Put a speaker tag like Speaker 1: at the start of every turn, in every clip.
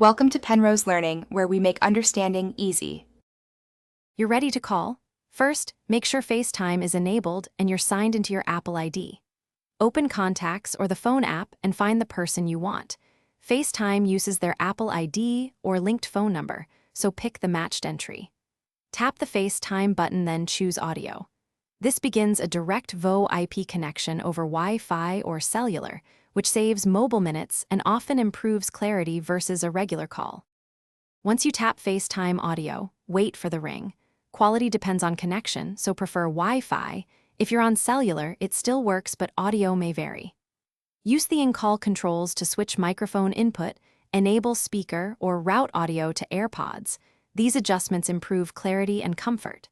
Speaker 1: Welcome to Penrose Learning, where we make understanding easy.
Speaker 2: You're ready to call? First, make sure FaceTime is enabled and you're signed into your Apple ID. Open Contacts or the phone app and find the person you want. FaceTime uses their Apple ID or linked phone number, so pick the matched entry. Tap the FaceTime button, then choose Audio. This begins a direct VoIP connection over Wi-Fi or cellular, which saves mobile minutes and often improves clarity versus a regular call. Once you tap FaceTime Audio, wait for the ring. Quality depends on connection, so prefer Wi-Fi. If you're on cellular, it still works, but audio may vary. Use the in-call controls to switch microphone input, enable speaker, or route audio to AirPods. These adjustments improve clarity and comfort.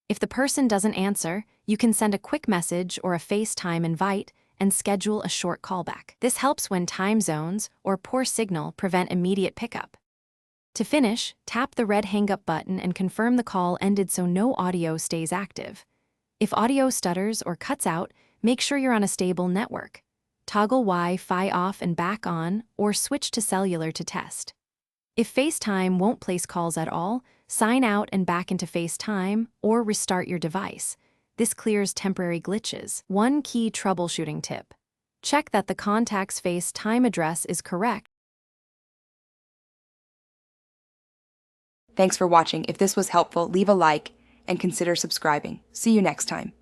Speaker 2: If the person doesn't answer, you can send a quick message or a FaceTime invite and schedule a short callback. This helps when time zones or poor signal prevent immediate pickup. To finish, tap the red hang-up button and confirm the call ended so no audio stays active. If audio stutters or cuts out, make sure you're on a stable network. Toggle Wi-Fi off and back on, or switch to cellular to test. If FaceTime won't place calls at all, sign out and back into FaceTime or restart your device. This clears temporary glitches. One key troubleshooting tip: check that the contact's FaceTime address is correct.
Speaker 1: Thanks for watching. If this was helpful, leave a like and consider subscribing. See you next time.